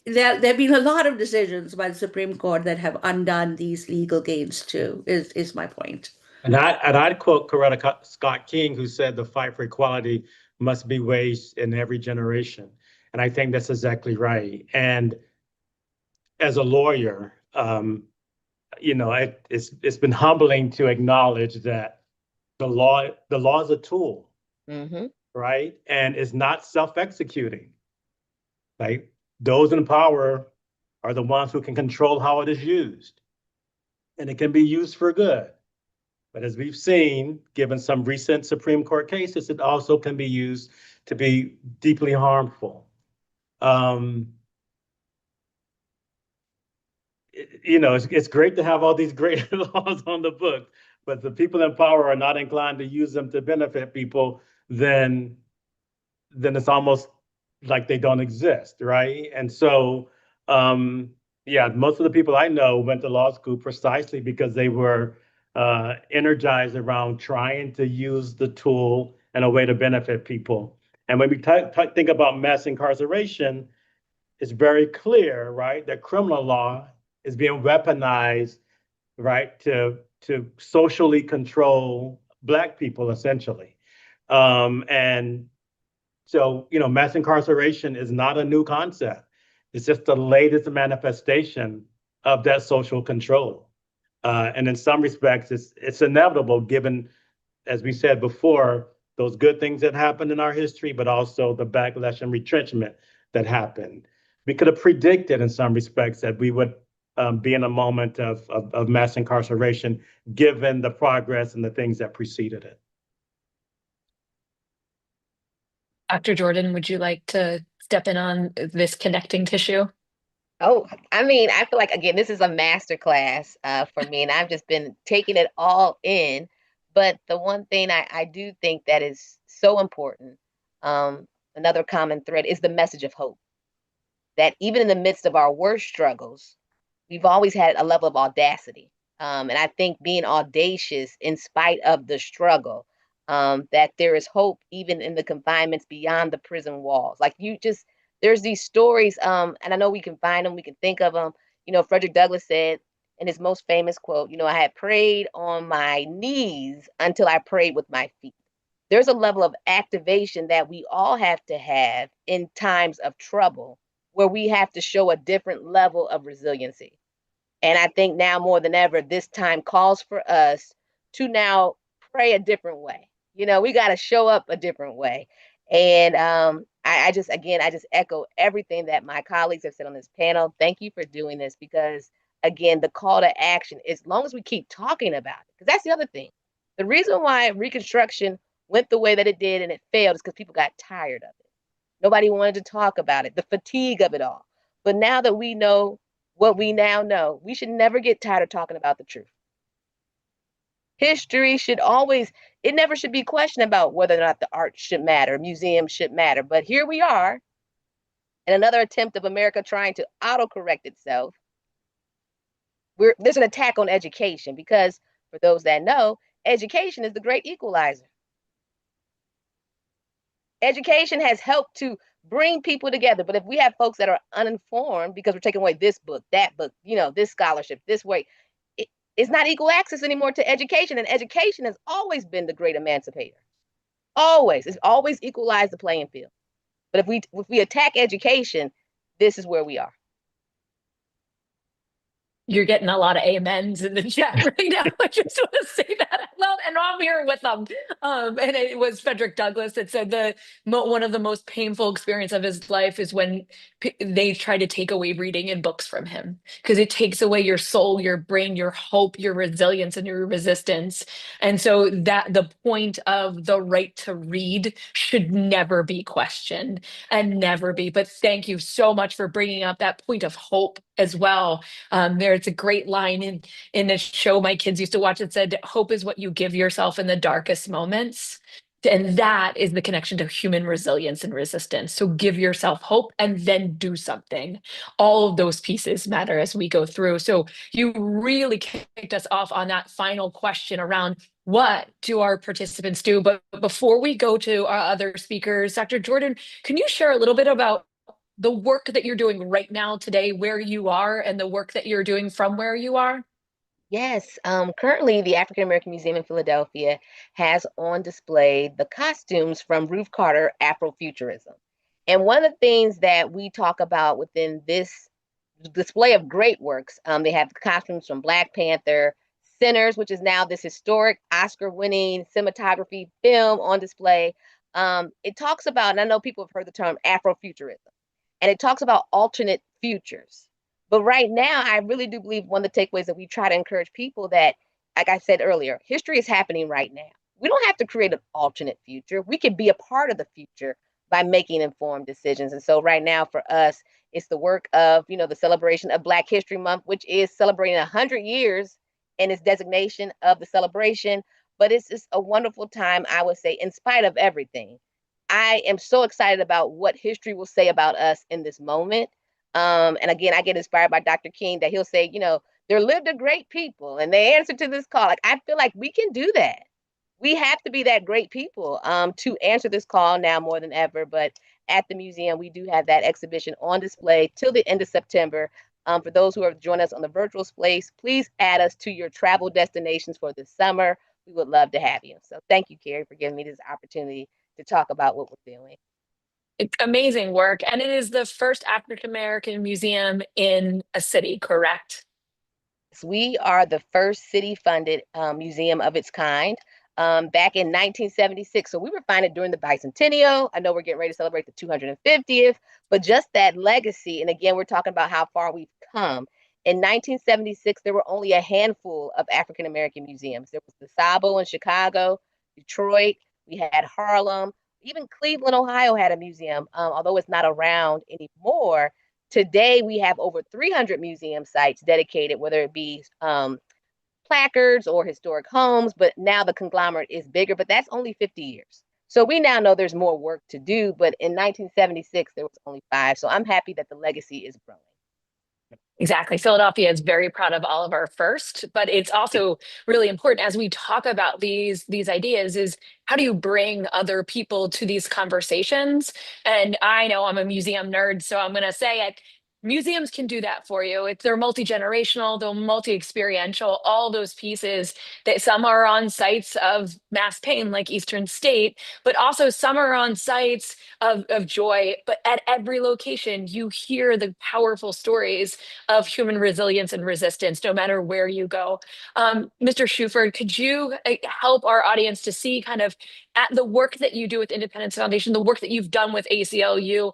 Speaker 2: there have been a lot of decisions by the Supreme Court that have undone these legal gains too, is my point.
Speaker 4: And I'd quote Coretta Scott King, who said the fight for equality must be waged in every generation. And I think that's exactly right. And as a lawyer, it's been humbling to acknowledge that the law is a tool, right? And it's not self-executing. Like, those in power are the ones who can control how it is used. And it can be used for good. But as we've seen, given some recent Supreme Court cases, it also can be used to be deeply harmful. It's great to have all these great laws on the book, but the people in power are not inclined to use them to benefit people, then it's almost like they don't exist, right? And so, most of the people I know went to law school precisely because they were energized around trying to use the tool in a way to benefit people. And when we think about mass incarceration, it's very clear, right, that criminal law is being weaponized, right, to socially control Black people, essentially. And so, mass incarceration is not a new concept. It's just the latest manifestation of that social control. And in some respects, it's inevitable given, as we said before, those good things that happened in our history, but also the backlash and retrenchment that happened. We could have predicted in some respects that we would be in a moment of mass incarceration, given the progress and the things that preceded it.
Speaker 1: Dr. Jordan, would you like to step in on this connecting tissue?
Speaker 3: Oh, I mean, I feel like, again, this is a master class for me, and I've just been taking it all in. But the one thing I do think that is so important, another common thread, is the message of hope. That even in the midst of our worst struggles, we've always had a level of audacity. And I think being audacious in spite of the struggle, that there is hope even in the confinements beyond the prison walls. Like, there's these stories, and I know we can find them, we can think of them. Frederick Douglass said in his most famous quote, I had prayed on my knees until I prayed with my feet. There's a level of activation that we all have to have in times of trouble, where we have to show a different level of resiliency. And I think now more than ever, this time calls for us to now pray a different way. We got to show up a different way. And I just echo everything that my colleagues have said on this panel. Thank you for doing this, because, again, the call to action, as long as we keep talking about it, because that's the other thing. The reason why Reconstruction went the way that it did and it failed is because people got tired of it. Nobody wanted to talk about it, the fatigue of it all. But now that we know what we now know, we should never get tired of talking about the truth. History it never should be questioned about whether or not the art should matter, museums should matter. But here we are, in another attempt of America trying to autocorrect itself. There's an attack on education, because, for those that know, education is the great equalizer. Education has helped to bring people together. But if we have folks that are uninformed because we're taking away this book, that book, this scholarship, this way, it's not equal access anymore to education. And education has always been the great emancipator. Always. It's always equalized the playing field. But if we attack education, this is where we are.
Speaker 1: You're getting a lot of amens in the chat right now. I just want to say that out loud, and I'm here with them. And it was Frederick Douglass that said one of the most painful experience of his life is when they try to take away reading and books from him, because it takes away your soul, your brain, your hope, your resilience, and your resistance. And so that the point of the right to read should never be questioned and never be. But thank you so much for bringing up that point of hope as well. There's a great line in a show my kids used to watch that said, "Hope is what you give yourself in the darkest moments." And that is the connection to human resilience and resistance. So give yourself hope and then do something. All of those pieces matter as we go through. So you really kicked us off on that final question around what do our participants do? But before we go to our other speakers, Dr. Jordan, can you share a little bit about the work that you're doing right now today, where you are, and the work that you're doing from where you are?
Speaker 3: Yes, currently the African American Museum in Philadelphia has on display the costumes from Ruth Carter Afrofuturism. And one of the things that we talk about within this display of great works, they have the costumes from Black Panther, Sinners, which is now this historic Oscar-winning cinematography film on display. It talks about, and I know people have heard the term Afrofuturism, and it talks about alternate futures. But right now, I really do believe one of the takeaways that we try to encourage people that, like I said earlier, history is happening right now. We don't have to create an alternate future. We can be a part of the future by making informed decisions. And so right now for us, it's the work of, the celebration of Black History Month, which is celebrating 100 years in its designation of the celebration. But it's just a wonderful time, I would say, in spite of everything. I am so excited about what history will say about us in this moment. And again, I get inspired by Dr. King that he'll say, there lived a great people and they answered to this call. Like, I feel like we can do that. We have to be that great people to answer this call now more than ever. But at the museum, we do have that exhibition on display till the end of September. For those who have joined us on the virtual space, please add us to your travel destinations for this summer. We would love to have you. So thank you, Carrie, for giving me this opportunity to talk about what we're doing.
Speaker 1: Amazing work. And it is the first African American museum in a city, correct?
Speaker 3: We are the first city-funded museum of its kind back in 1976. So we were founded during the bicentennial. I know we're getting ready to celebrate the 250th, but just that legacy. And again, we're talking about how far we've come. In 1976, there were only a handful of African American museums. There was the Sabo in Chicago, Detroit, we had Harlem, even Cleveland, Ohio had a museum, although it's not around anymore. Today, we have over 300 museum sites dedicated, whether it be placards or historic homes, but now the conglomerate is bigger, but that's only 50 years. So we now know there's more work to do, but in 1976, there was only 5. So I'm happy that the legacy is growing.
Speaker 1: Exactly. Philadelphia is very proud of all of our first, but it's also really important as we talk about these ideas is how do you bring other people to these conversations? And I know I'm a museum nerd, so I'm going to say it. Museums can do that for you. They're multi-generational, they're multi-experiential, all those pieces that some are on sites of mass pain like Eastern State, but also some are on sites of joy. But at every location, you hear the powerful stories of human resilience and resistance, no matter where you go. Mr. Shuford, could you help our audience to see kind of at the work that you do with Independence Foundation, the work that you've done with ACLU?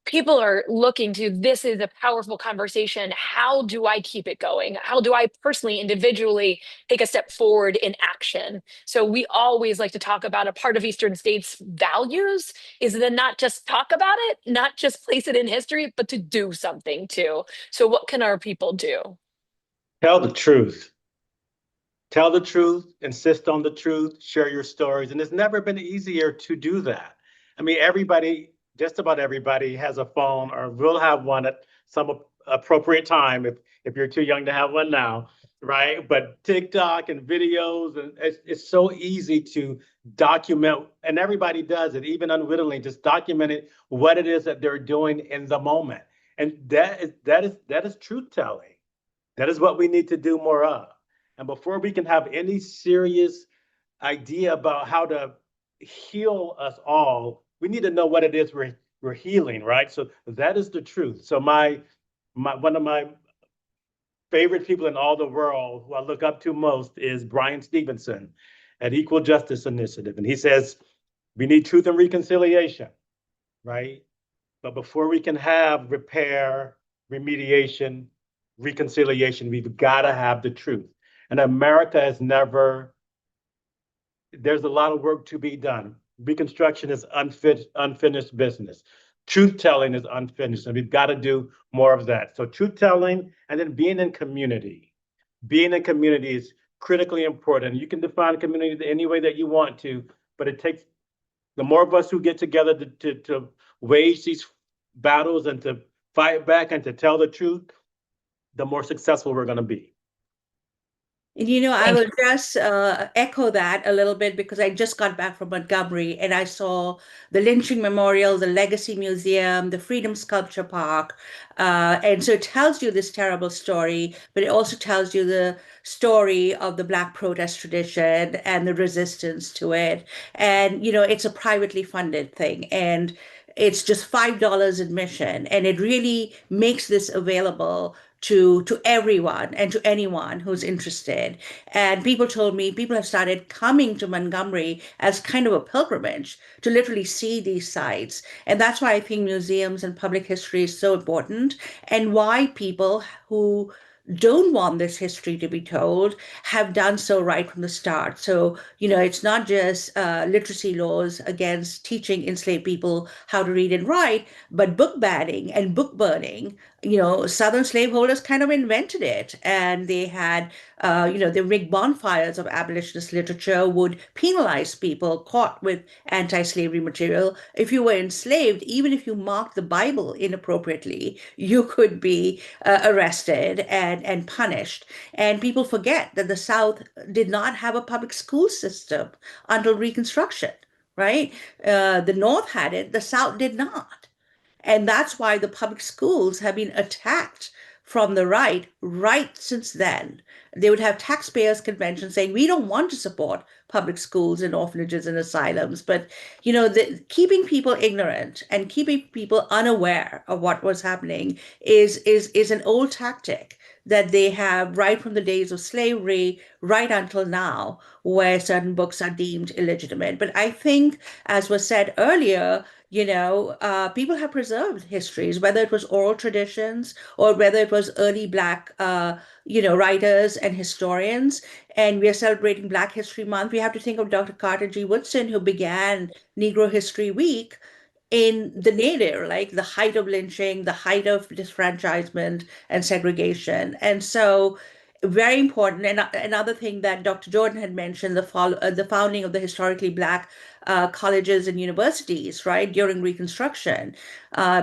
Speaker 1: People are looking to, this is a powerful conversation. How do I keep it going? How do I personally, individually take a step forward in action? So we always like to talk about a part of Eastern State's values is to not just talk about it, not just place it in history, but to do something too. So what can our people do?
Speaker 4: Tell the truth. Tell the truth, insist on the truth, share your stories. And it's never been easier to do that. I mean, everybody, just about everybody has a phone or will have one at some appropriate time if you're too young to have one now, right? But TikTok and videos, and it's so easy to document, and everybody does it, even unwittingly, just documenting what it is that they're doing in the moment. And that is truth telling. That is what we need to do more of. And before we can have any serious idea about how to heal us all, we need to know what it is we're healing, right? So that is the truth. So one of my favorite people in all the world, who I look up to most, is Brian Stevenson at Equal Justice Initiative. And he says, we need truth and reconciliation, right? But before we can have repair, remediation, reconciliation, we've got to have the truth. And America has never, there's a lot of work to be done. Reconstruction is unfinished business. Truth telling is unfinished, and we've got to do more of that. So truth telling, and then being in community. Being in community is critically important. You can define community any way that you want to, but it takes the more of us who get together to wage these battles and to fight back and to tell the truth, the more successful we're going to be.
Speaker 2: And I
Speaker 1: Thank
Speaker 2: will
Speaker 1: you.
Speaker 2: just echo that a little bit because I just got back from Montgomery and I saw the lynching memorial, the Legacy Museum, the Freedom Sculpture Park. And so it tells you this terrible story, but it also tells you the story of the Black protest tradition and the resistance to it. And, it's a privately funded thing. And it's just $5 admission. And it really makes this available to everyone and to anyone who's interested. And people told me people have started coming to Montgomery as kind of a pilgrimage to literally see these sites. And that's why I think museums and public history is so important, and why people who don't want this history to be told have done so right from the start. So, it's not just literacy laws against teaching enslaved people how to read and write, but book banning and book burning. Southern slaveholders kind of invented it, and they had, the big bonfires of abolitionist literature would penalize people caught with anti-slavery material. If you were enslaved, even if you marked the Bible inappropriately, you could be arrested and punished. And people forget that the South did not have a public school system until Reconstruction, right? The North had it, the South did not. And that's why the public schools have been attacked from the right since then. They would have taxpayers conventions saying, we don't want to support public schools and orphanages and asylums. But, keeping people ignorant and keeping people unaware of what was happening is an old tactic that they have right from the days of slavery right until now, where certain books are deemed illegitimate. But I think, as was said earlier, people have preserved histories, whether it was oral traditions or whether it was early Black, writers and historians. And we are celebrating Black History Month. We have to think of Dr. Carter G. Woodson, who began Negro History Week in the nadir, like the height of lynching, the height of disfranchisement and segregation. And so, very important. And another thing that Dr. Jordan had mentioned, the founding of the historically Black colleges and universities, right, during Reconstruction,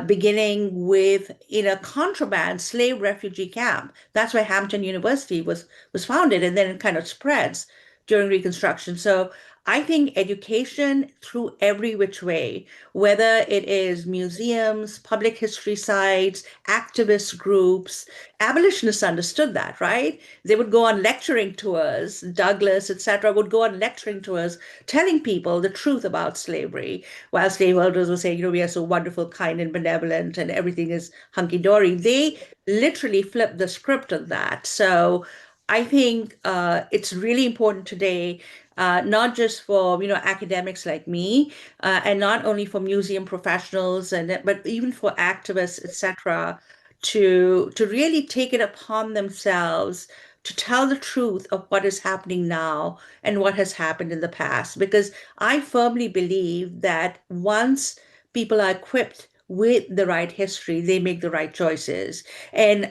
Speaker 2: beginning with in a contraband slave refugee camp. That's why Hampton University was founded, and then it kind of spreads during Reconstruction. So I think education through every which way, whether it is museums, public history sites, activist groups, abolitionists understood that, right? They would go on lecturing tours, Douglas, etc., would go on lecturing tours, telling people the truth about slavery, while slaveholders were saying, we are so wonderful, kind, and benevolent, and everything is hunky dory. They literally flipped the script of that. So I think it's really important today, not just for academics like me, and not only for museum professionals, but even for activists, etc., to really take it upon themselves to tell the truth of what is happening now and what has happened in the past. Because I firmly believe that once people are equipped with the right history, they make the right choices. And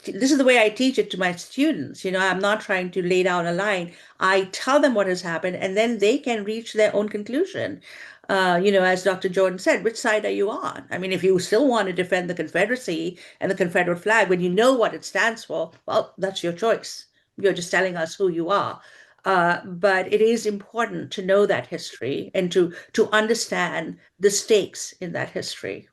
Speaker 2: this is the way I teach it to my students. I'm not trying to lay down a line. I tell them what has happened, and then they can reach their own conclusion. As Dr. Jordan said, which side are you on? I mean, if you still want to defend the Confederacy and the Confederate flag when you know what it stands for, well, that's your choice. You're just telling us who you are. But it is important to know that history and to understand the stakes in that history.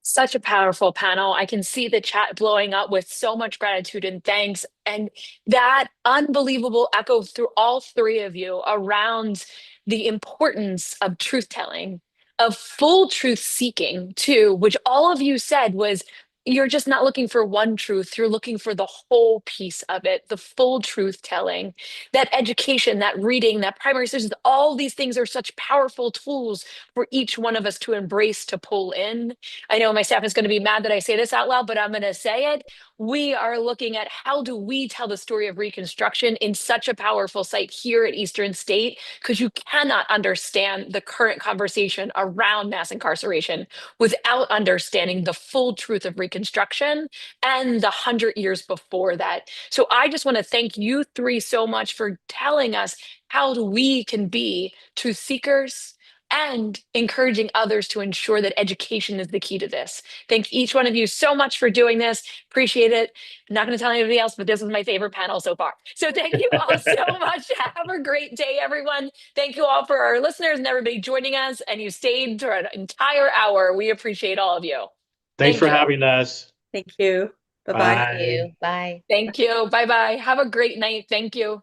Speaker 1: Such a powerful panel. I can see the chat blowing up with so much gratitude and thanks. And that unbelievable echo through all three of you around the importance of truth telling, of full truth seeking, too, which all of you said was you're just not looking for one truth. You're looking for the whole piece of it, the full truth telling. That education, that reading, that primary sources, all these things are such powerful tools for each one of us to embrace, to pull in. I know my staff is going to be mad that I say this out loud, but I'm going to say it. We are looking at how do we tell the story of Reconstruction in such a powerful site here at Eastern State, because you cannot understand the current conversation around mass incarceration without understanding the full truth of Reconstruction and the 100 years before that. So I just want to thank you three so much for telling us how we can be truth seekers and encouraging others to ensure that education is the key to this. Thank each one of you so much for doing this. Appreciate it. I'm not going to tell anybody else, but this was my favorite panel so far. So thank you all so much. Have a great day, everyone. Thank you all for our listeners and everybody joining us. And you stayed for an entire hour. We appreciate all of you.
Speaker 4: Thanks for
Speaker 1: you.
Speaker 4: having us.
Speaker 2: Thank you. Bye-bye.
Speaker 4: Bye.
Speaker 3: Thank you. Bye.
Speaker 1: Thank you. Bye-bye. Have a great night. Thank you.